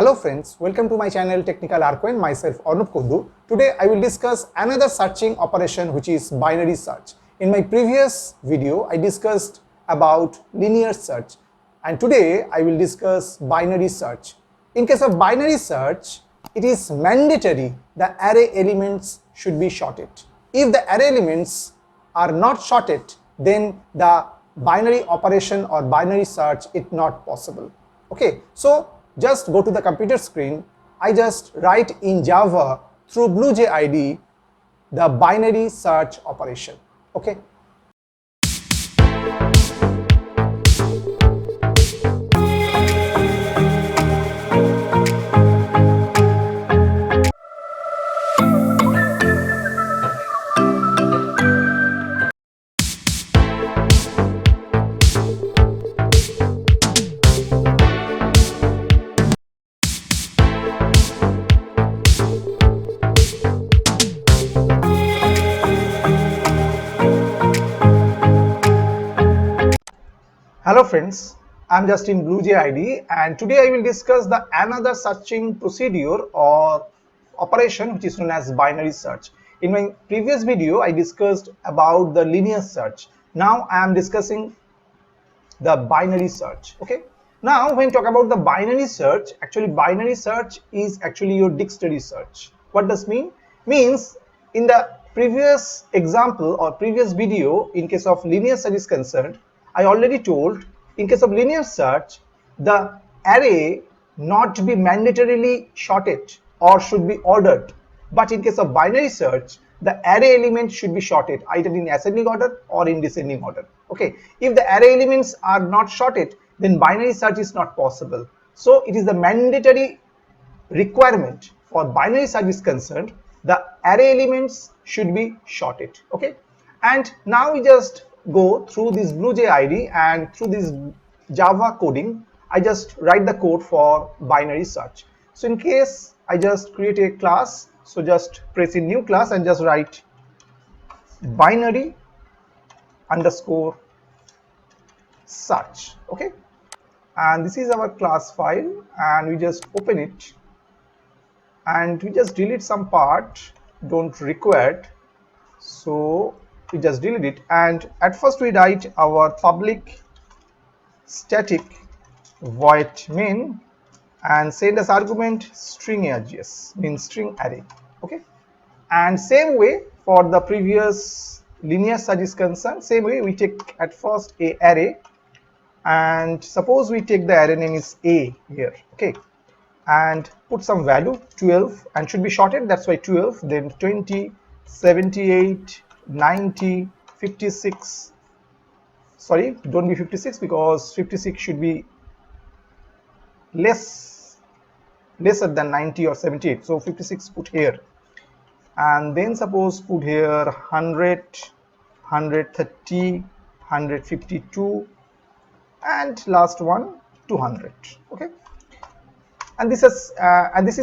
Hello friends, welcome to my channel Technical Arco, myself Arnab Kundu. Today I will discuss another searching operation which is binary search. In my previous video I discussed about linear search and today I will discuss binary search. In case of binary search, it is mandatory the array elements should be sorted. If the array elements are not sorted, then the binary operation or binary search is not possible. Okay, so just go to the computer screen. I just write in Java through BlueJ IDE the binary search operation. Okay. Hello friends, I am just in BlueJ IDE and today I will discuss the another searching procedure or operation which is known as binary search. In my previous video I discussed about the linear search. Now I am discussing the binary search. Okay. Now when talk about the binary search, actually binary search is actually your dictionary search. What does mean? Means in the previous example or previous video, in case of linear search is concerned, I already told in case of linear search, the array not to be mandatorily sorted or should be ordered. But in case of binary search, the array element should be sorted either in ascending order or in descending order. Okay, if the array elements are not sorted, then binary search is not possible. So it is the mandatory requirement for binary search is concerned, the array elements should be sorted. Okay, and now we just go through this BlueJ IDE and through this Java coding, I just write the code for binary search. So in case I just create a class, so just press in new class and just write binary underscore search. Okay, and this is our class file and we just open it and we just delete some part don't require it, so we just delete it. And at first we write our public static void main and send as argument string args, means string array. Okay, and same way for the previous linear search is concerned, same way we take at first a array and suppose we take the array name is a here. Okay, and put some value 12 and should be sorted, that's why 12, then 20, 78, 90, 56, sorry, don't be 56 because 56 should be lesser than 90 or 78, so 56 put here, and then suppose put here 100, 130, 152, and last one 200. Okay, and this is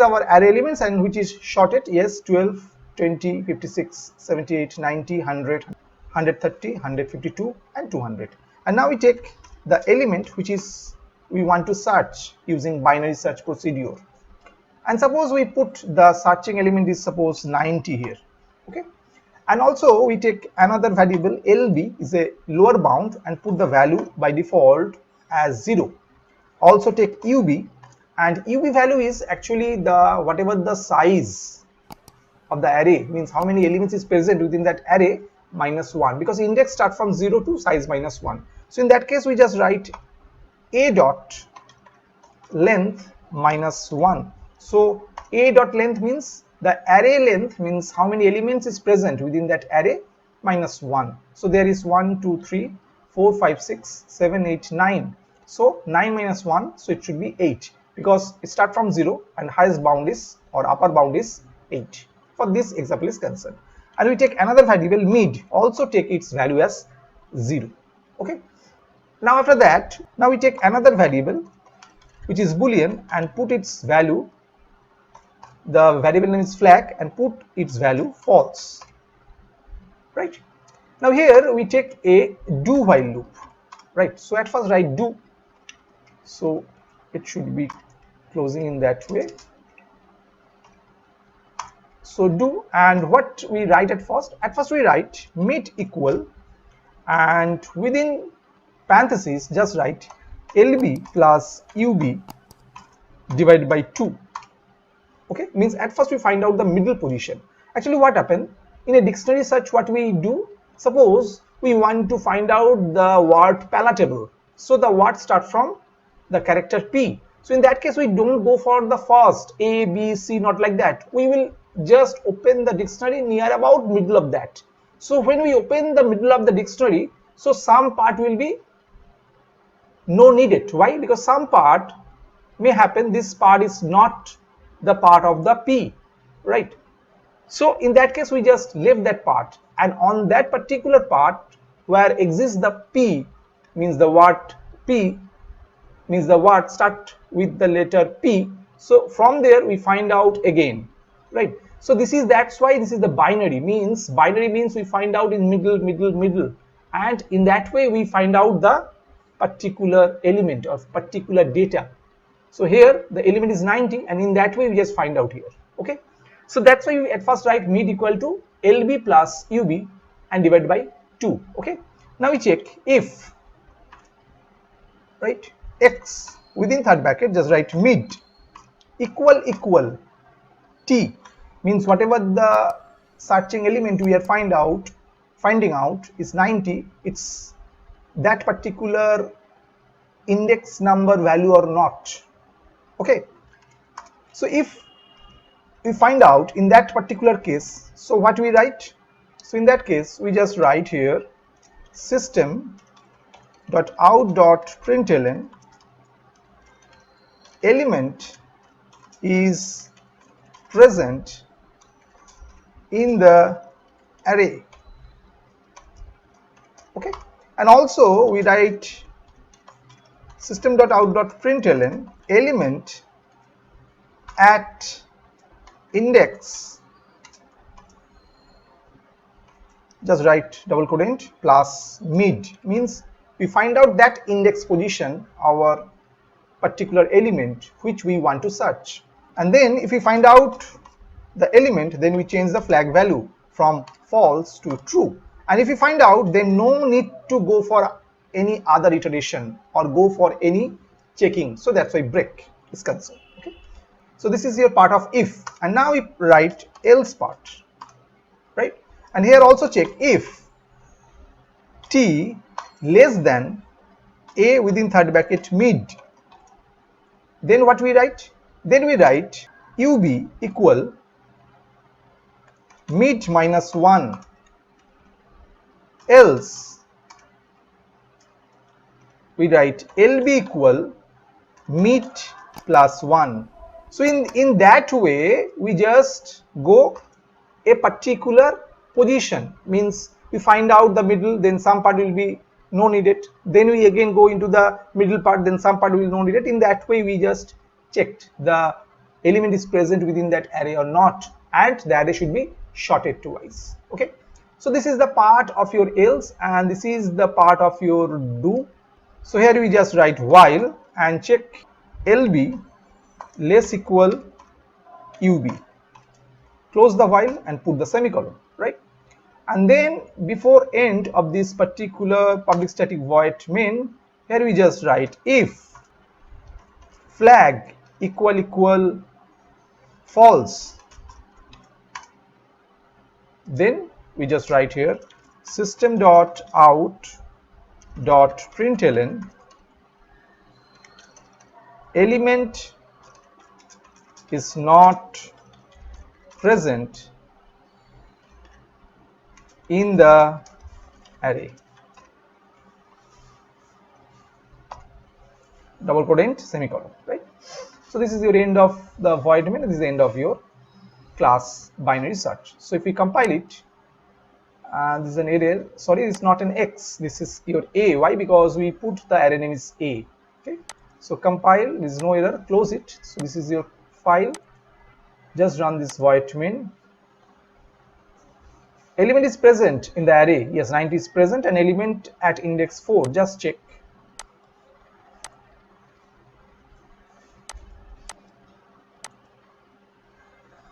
our array elements and which is sorted, yes, 12, 20, 56, 78, 90, 100, 130, 152 and 200. And now we take the element which is we want to search using binary search procedure, and suppose we put the searching element is suppose 90 here. Okay, and also we take another variable lb is a lower bound and put the value by default as 0. Also take ub, and ub value is actually the whatever the size of the array, means how many elements is present within that array, minus 1, because index start from 0 to size minus 1. So in that case we just write a dot length minus 1. So a dot length means the array length, means how many elements is present within that array, minus 1. So there is 1, 2, 3, 4, 5, 6, 7, 8, 9. So 9 minus 1, so it should be 8 because it start from 0 and highest bound is or upper bound is 8 for this example is concerned. And we take another variable mid, also take its value as 0. Okay, now after that, now we take another variable which is boolean and put its value, the variable name is flag, and put its value false. Right, now here we take a do while loop. Right, so at first write do, so it should be closing in that way. So do, and what we write at first? At first we write mid equal, and within parentheses just write LB plus UB divided by 2. Okay, means at first we find out the middle position. Actually what happened in a dictionary search, what we do, suppose we want to find out the word palatable, so the word start from the character P. So in that case we don't go for the first A, B, C, not like that. We will just open the dictionary near about middle of that. So when we open the middle of the dictionary, so some part will be no needed. Why? Because some part may happen this part is not the part of the P, right? So in that case we just left that part, and on that particular part where exists the P, means the word P, means the word start with the letter P, so from there we find out again, right? So this is, that's why this is the binary, means binary means we find out in middle, and in that way we find out the particular element of particular data. So here the element is 90, and in that way we just find out here. Okay, so that's why we at first write mid equal to LB plus UB and divide by 2. Okay, now we check if, right, X within third bracket just write mid equal T, means whatever the searching element we are finding out is 90, it's that particular index number value or not. Okay, so if we find out in that particular case, so what we write? So in that case we just write here system dot out dot println element is present in the array. Okay, and also we write system dot out dot println element at index, just write double quotient plus mid, means we find out that index position our particular element which we want to search. And then if we find out the element, then we change the flag value from false to true. And if we find out, then no need to go for any other iteration or go for any checking. So that's why break is concerned. Okay, so this is your part of if, and now we write else part, right? And here also check if T less than A within third bracket mid, then what we write? Then we write UB equal mid minus 1, else we write LB equal mid plus 1. So in that way we just go a particular position, means we find out the middle, then some part will be no needed, then we again go into the middle part, then some part will be no needed. In that way we just checked the element is present within that array or not, and the array should be sorted twice. Okay, so this is the part of your else, and this is the part of your do. So here we just write while and check LB less equal UB, close the while and put the semicolon, right? And then before end of this particular public static void main, here we just write if flag equal false, then we just write here system dot out dot println element is not present in the array, double quotient semicolon, right? So this is your end of the void main, this is the end of your class binary search. So if we compile it, this is an error, sorry, it's not an X, this is your A. Why? Because we put the array name is A. Okay, so compile, there is no error, close it. So this is your file, just run this void main. Element is present in the array, yes, 90 is present, and element at index 4, just check.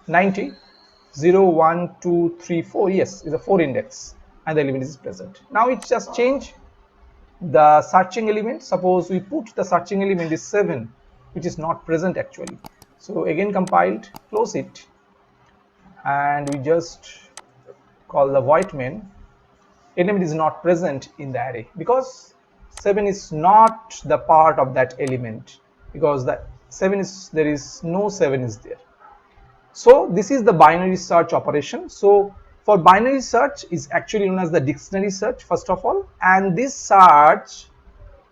90, 0, 1, 2, 3, 4. Yes, is a 4 index and the element is present. Now it's just change the searching element. Suppose we put the searching element is 7, which is not present actually. So again compiled, close it, and we just call the void main. Element is not present in the array because 7 is not the part of that element, because the 7 is, there is no 7 is there. So this is the binary search operation. So for binary search is actually known as the dictionary search first of all, and this search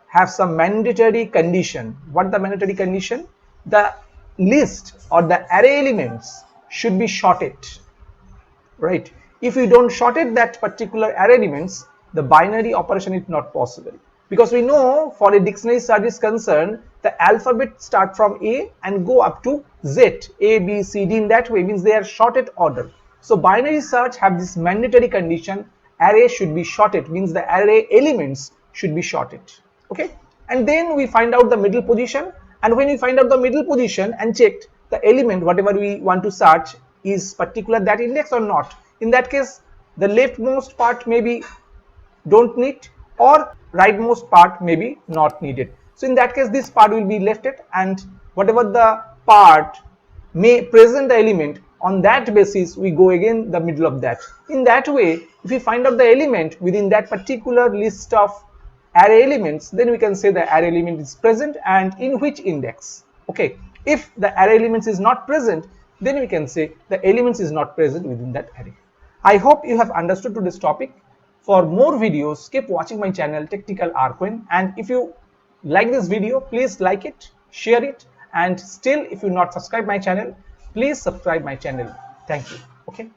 have some mandatory condition. What the mandatory condition? The list or the array elements should be sorted, right? If you don't sorted that particular array elements, the binary operation is not possible, because we know for a dictionary search is concerned, the alphabet start from A and go up to Z, A, B, C, D. In that way means they are sorted order. So binary search have this mandatory condition, array should be sorted, means the array elements should be sorted. Okay, and then we find out the middle position, and when we find out the middle position and checked the element whatever we want to search is particular that index or not, in that case the leftmost part maybe don't need, or rightmost part may be not needed. So in that case this part will be left it, and whatever the part may present the element, on that basis we go again the middle of that. In that way, if we find out the element within that particular list of array elements, then we can say the array element is present and in which index. Okay, if the array elements is not present, then we can say the elements is not present within that array. I hope you have understood today's topic. For more videos, keep watching my channel Technical Arquin, and if you like this video, please like it, share it, and still if you not subscribe my channel, please subscribe my channel. Thank you. Okay.